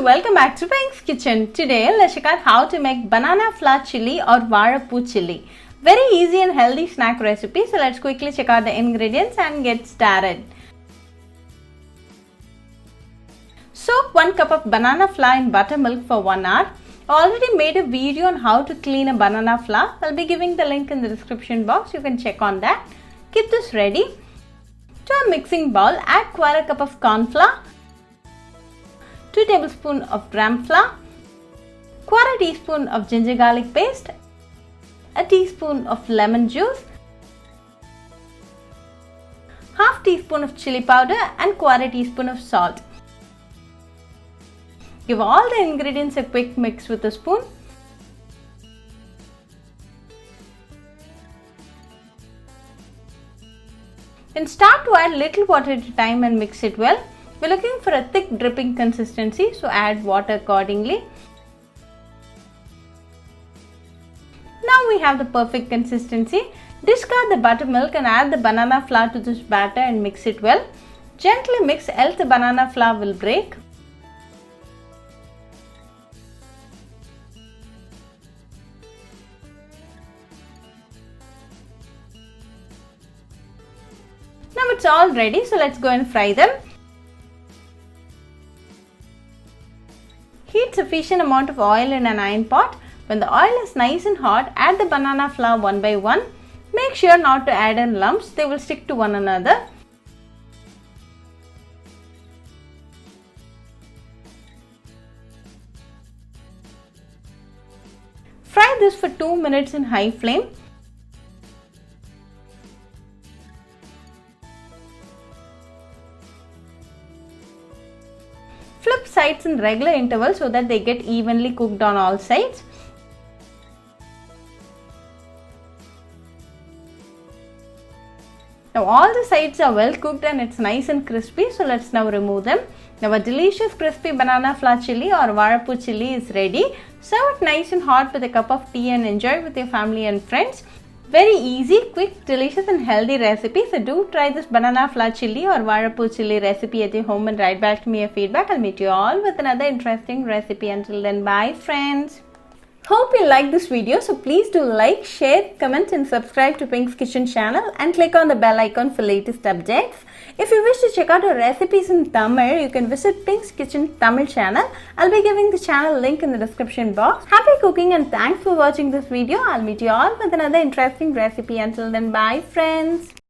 welcome back to Pink's Kitchen. Today let's check out how to make banana flour chili or Valaipoo chili. Very easy and healthy snack recipe. So let's quickly check out the ingredients and get started. Soak 1 cup of banana flour in buttermilk for 1 hour. I already made a video on how to clean a banana flour. I'll be giving the link in the description box. You can check on that. Keep this ready. To a mixing bowl, add 1/4 cup of corn flour, 2 tablespoons of gram flour, 1/4 teaspoon of ginger garlic paste, a teaspoon of lemon juice, 1/2 teaspoon of chili powder and 1/4 teaspoon of salt. Give all the ingredients a quick mix with a spoon. Then start to add little water at a time and mix it well. We're looking for a thick dripping consistency, so add water accordingly. Now we have the perfect consistency. Discard the buttermilk and add the banana flour to this batter and mix it well. Gently mix, else the banana flour will break. Now it's all ready, so let's go and fry them. Heat sufficient amount of oil in an iron pot. When the oil is nice and hot, add the banana flour one by one. Make sure not to add in lumps, they will stick to one another. Fry this for 2 minutes in high flame. Flip sides in regular intervals so that they get evenly cooked on all sides. Now all the sides are well cooked and it's nice and crispy, so let's now remove them. Now a delicious crispy banana flour chili or Valaipoo chili is ready. Serve it nice and hot with a cup of tea and enjoy with your family and friends. Very easy, quick, delicious and healthy recipe. So do try this banana flour chili or Valaipoo chili recipe at your home and write back to me your feedback. I'll meet you all with another interesting recipe. Until then, bye friends. Hope you like this video. So please do like, share, comment and subscribe to Pink's Kitchen channel and click on the bell icon for latest updates. If you wish to check out our recipes in Tamil, you can visit Pink's Kitchen Tamil channel. I'll be giving the channel link in the description box. Happy cooking and thanks for watching this video. I'll meet you all with another interesting recipe. Until then, bye friends.